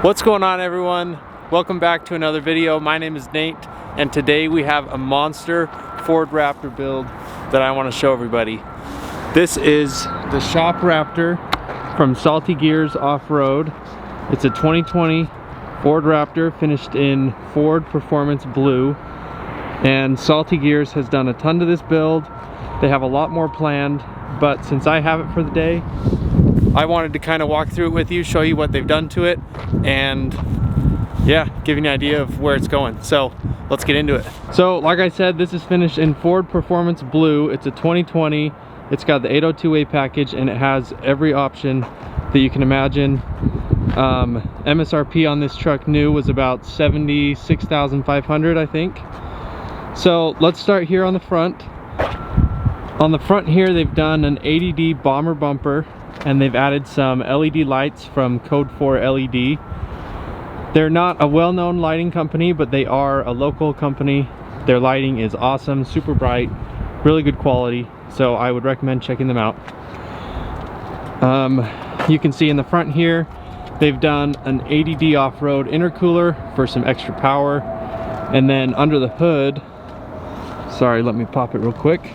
What's going on, everyone? Welcome back to another video. My name is Nate, and today we have a monster Ford Raptor build that I want to show everybody. This is the shop Raptor from Salty Gears Offroad. It's a 2020 Ford Raptor finished in Ford Performance Blue, and Salty Gears has done a ton to this build. They have a lot more planned, but since I have it for the day, I wanted to kind of walk through it with you, show you what they've done to it, and yeah, give you an idea of where it's going. So let's get into it. So like I said, this is finished in Ford Performance Blue. It's a 2020. It's got the 802A package, and it has every option that you can imagine. MSRP on this truck new was about $76,500, I think. So let's start here on the front. On the front here, they've done an 80D bomber bumper, and they've added some LED lights from Code 4 LED. They're not a well-known lighting company, but they are a local company. Their lighting is awesome, super bright, really good quality, so I would recommend checking them out. You can see in the front here, they've done an 80D off-road intercooler for some extra power, and then under the hood, sorry, let me pop it real quick.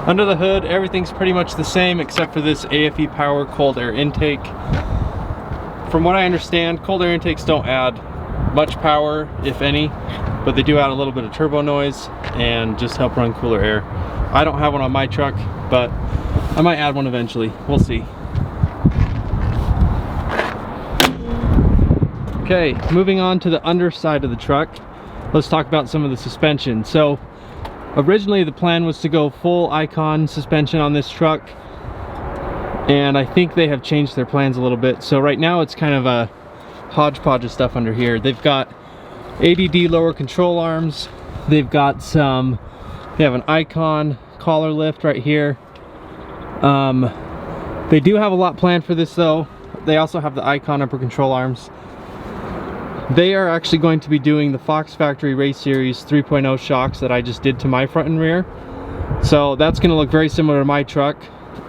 Under the hood, everything's pretty much the same except for this AFE Power cold air intake. From what I understand, cold air intakes don't add much power, if any, but they do add a little bit of turbo noise and just help run cooler air. I don't have one on my truck, but I might add one eventually. We'll see. Okay, moving on to the underside of the truck, let's talk about some of the suspension. So originally the plan was to go full Icon suspension on this truck, and I think they have changed their plans a little bit. So right now it's kind of a hodgepodge of stuff under here. They've got ADD lower control arms. They have an Icon collar lift right here. They do have a lot planned for this though. They also have the Icon upper control arms. They are actually going to be doing the Fox Factory Race Series 3.0 shocks that I just did to my front and rear. So that's going to look very similar to my truck,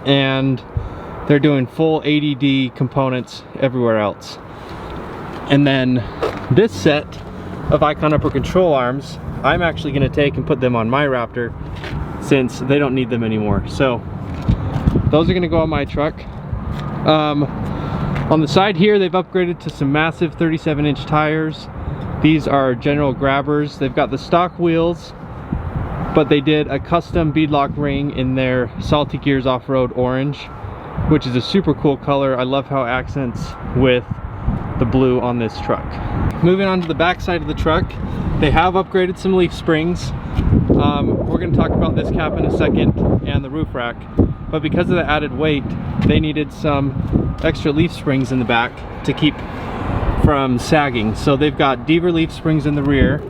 and they're doing full ADD components everywhere else. And then this set of Icon upper control arms, I'm actually going to take and put them on my Raptor since they don't need them anymore. So those are going to go on my truck. On the side here, they've upgraded to some massive 37-inch tires. These are general grabbers. They've got the stock wheels, but they did a custom beadlock ring in their Salty Gears Offroad orange, which is a super cool color. I love how it accents with the blue on this truck. Moving on to the back side of the truck, they have upgraded some leaf springs. We're going to talk about this cap in a second, and the roof rack, but because of the added weight, they needed some extra leaf springs in the back to keep from sagging. So they've got Deaver leaf springs in the rear,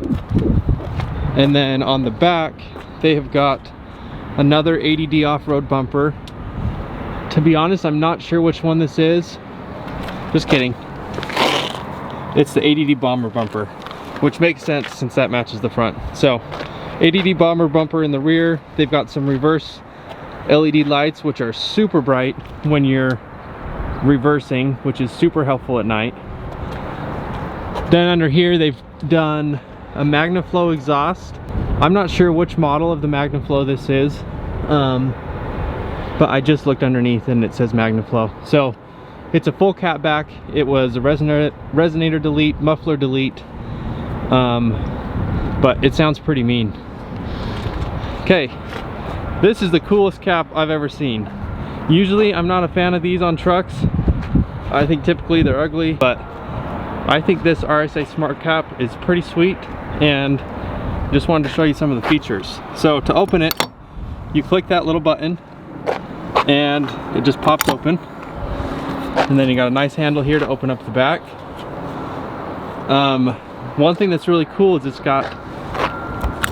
and then on the back they have got another ADD off-road bumper. To be honest, I'm not sure which one this is. Just kidding. It's the ADD bomber bumper, which makes sense since that matches the front. So ADD bomber bumper in the rear. They've got some reverse LED lights, which are super bright when you're reversing, which is super helpful at night. Then under here they've done a MagnaFlow exhaust. I'm not sure which model of the MagnaFlow this is, but I just looked underneath and it says MagnaFlow. So it's a full catback. It was a resonator delete, muffler delete, but it sounds pretty mean. Okay, this is the coolest cap I've ever seen. Usually I'm not a fan of these on trucks. I think typically they're ugly, but I think this RSA SmartCap is pretty sweet, and just wanted to show you some of the features. So to open it, you click that little button and it just pops open, and then you got a nice handle here to open up the back. One thing that's really cool is it's got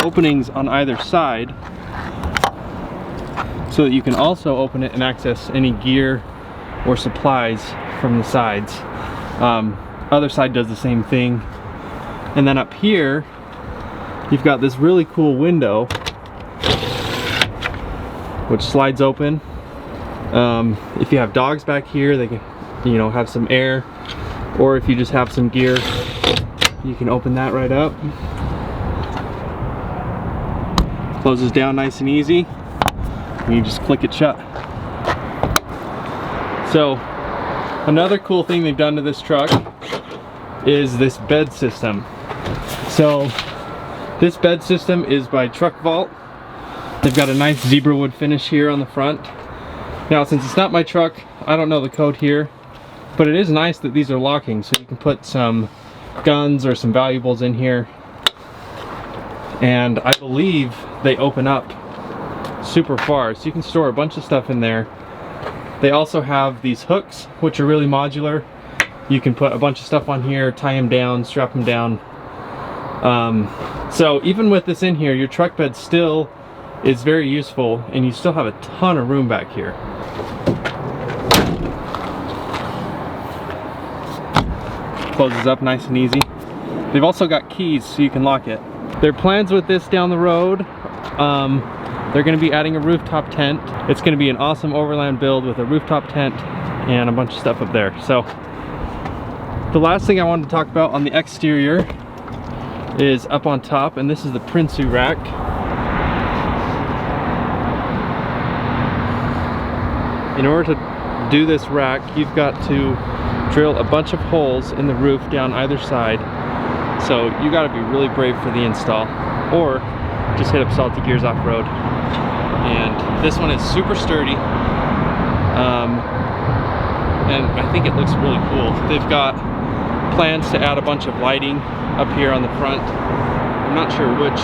openings on either side, so that you can also open it and access any gear or supplies from the sides. Other side does the same thing. And then up here, you've got this really cool window which slides open, If you have dogs back here, they can, you know, have some air, or if you just have some gear, you can open that right up. Closes down nice and easy, and you just click it shut. So another cool thing they've done to this truck is this bed system. So this bed system is by Truck Vault. They've got a nice zebra wood finish here on the front. Now, since it's not my truck, I don't know the code here, but it is nice that these are locking, so you can put some guns or some valuables in here. And I believe they open up super far, so you can store a bunch of stuff in there. They also have these hooks, which are really modular. You can put a bunch of stuff on here, tie them down, strap them down. So even with this in here, your truck bed still is very useful, and you still have a ton of room back here. Closes up nice and easy. They've also got keys so you can lock it. Their plans with this down the road, they're going to be adding a rooftop tent. It's going to be an awesome overland build with a rooftop tent and a bunch of stuff up there. So the last thing I wanted to talk about on the exterior is up on top, and this is the Prinsu Rack. In order to do this rack, you've got to drill a bunch of holes in the roof down either side. So you got to be really brave for the install, or just hit up Salty Gears Offroad. And this one is super sturdy, and I think it looks really cool. They've got plans to add a bunch of lighting up here on the front. I'm not sure which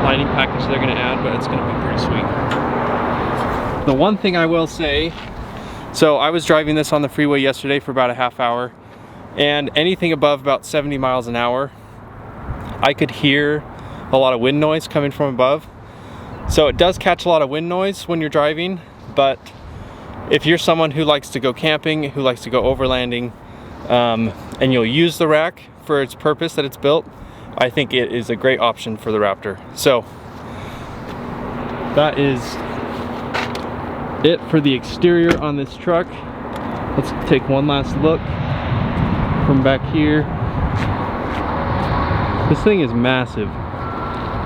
lighting package they're going to add, but it's going to be pretty sweet. The one thing I will say, so I was driving this on the freeway yesterday for about a half hour, and anything above about 70 miles an hour, I could hear a lot of wind noise coming from above. So it does catch a lot of wind noise when you're driving, but if you're someone who likes to go camping, who likes to go overlanding, and you'll use the rack for its purpose that it's built, I think it is a great option for the Raptor. So that is it for the exterior on this truck. Let's take one last look from back here. This thing is massive.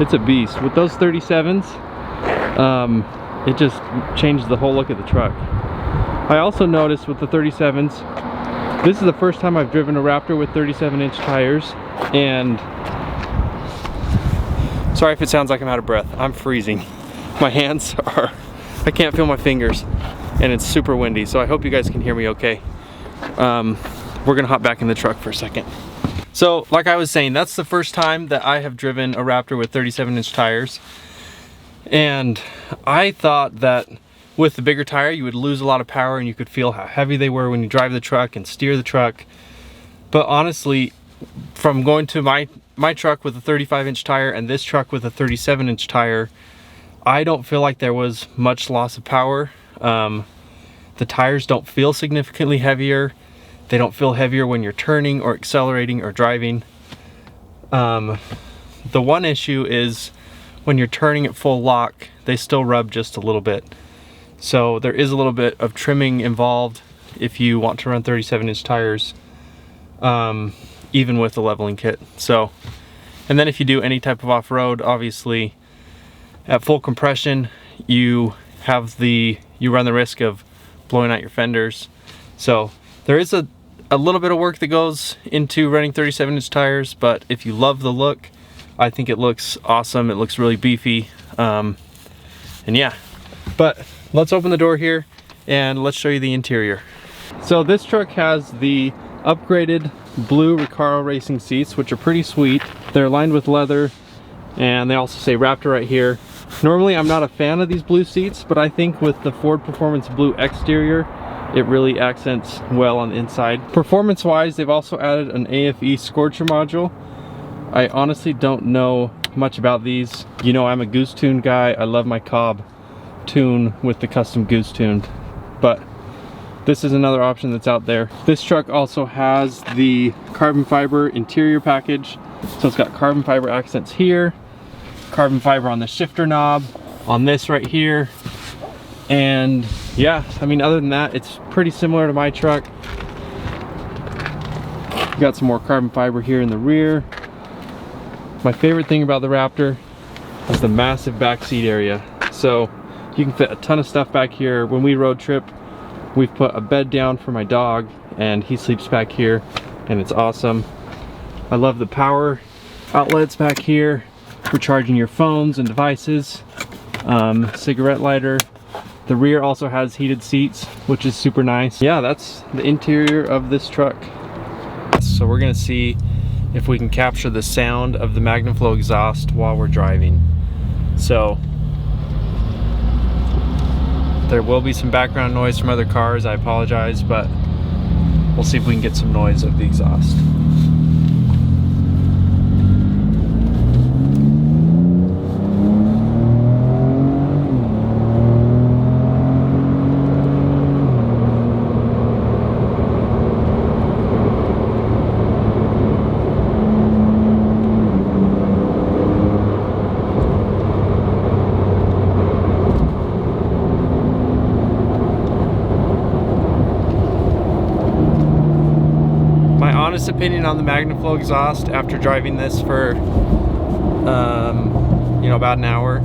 It's a beast. With those 37s, it just changed the whole look of the truck. I also noticed with the 37s, this is the first time I've driven a Raptor with 37-inch tires, and sorry if it sounds like I'm out of breath. I'm freezing. My hands are, I can't feel my fingers, and it's super windy, so I hope you guys can hear me okay. We're gonna hop back in the truck for a second. So, like I was saying, that's the first time that I have driven a Raptor with 37-inch tires, and I thought that with the bigger tire you would lose a lot of power and you could feel how heavy they were when you drive the truck and steer the truck. But honestly, from going to my truck with a 35-inch tire and this truck with a 37-inch tire, I don't feel like there was much loss of power. The tires don't feel significantly heavier. They don't feel heavier when you're turning or accelerating or driving. The one issue is when you're turning at full lock, they still rub just a little bit. So there is a little bit of trimming involved if you want to run 37-inch tires, even with the leveling kit. So, and then if you do any type of off-road, obviously at full compression, you run the risk of blowing out your fenders. So there is a little bit of work that goes into running 37-inch tires, but if you love the look, I think it looks awesome. It looks really beefy, and yeah. But let's open the door here and let's show you the interior. So this truck has the upgraded blue Recaro racing seats, which are pretty sweet. They're lined with leather, and they also say Raptor right here. Normally I'm not a fan of these blue seats, but I think with the Ford Performance blue exterior, it really accents well on the inside. Performance wise, they've also added an AFE Scorcher module. I honestly don't know much about these. You know, I'm a goose tune guy. I love my Cobb tune with the custom goose tuned, but this is another option that's out there. This truck also has the carbon fiber interior package. So it's got carbon fiber accents here, carbon fiber on the shifter knob, on this right here, and yeah, I mean, other than that, it's pretty similar to my truck. Got some more carbon fiber here in the rear. My favorite thing about the Raptor is the massive back seat area. So you can fit a ton of stuff back here. When we road trip, we've put a bed down for my dog and he sleeps back here, and it's awesome. I love the power outlets back here for charging your phones and devices. Cigarette lighter. The rear also has heated seats, which is super nice. Yeah, that's the interior of this truck. So we're gonna see if we can capture the sound of the MagnaFlow exhaust while we're driving. So there will be some background noise from other cars, I apologize, but we'll see if we can get some noise of the exhaust. Honest opinion on the MagnaFlow exhaust after driving this for you know, about an hour,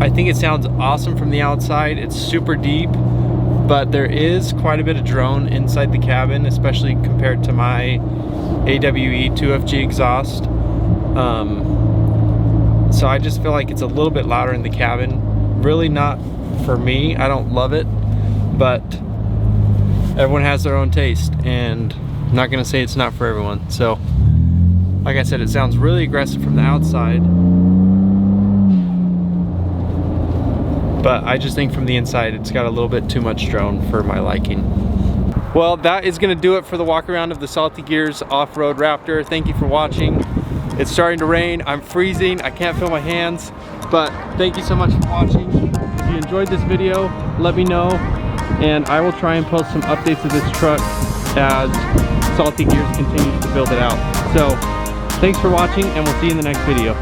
I think it sounds awesome from the outside. It's super deep, but there is quite a bit of drone inside the cabin, especially compared to my AWE 2FG exhaust. So I just feel like it's a little bit louder in the cabin. Really not for me. I don't love it, but everyone has their own taste, and I'm not gonna say it's not for everyone. So, like I said, it sounds really aggressive from the outside, but I just think from the inside it's got a little bit too much drone for my liking. Well, that is gonna do it for the walk around of the Salty Gears Offroad Raptor. Thank you for watching. It's starting to rain, I'm freezing, I can't feel my hands, but thank you so much for watching. If you enjoyed this video, let me know, and I will try and post some updates of this truck as Salty Gears continues to build it out. So thanks for watching, and we'll see you in the next video.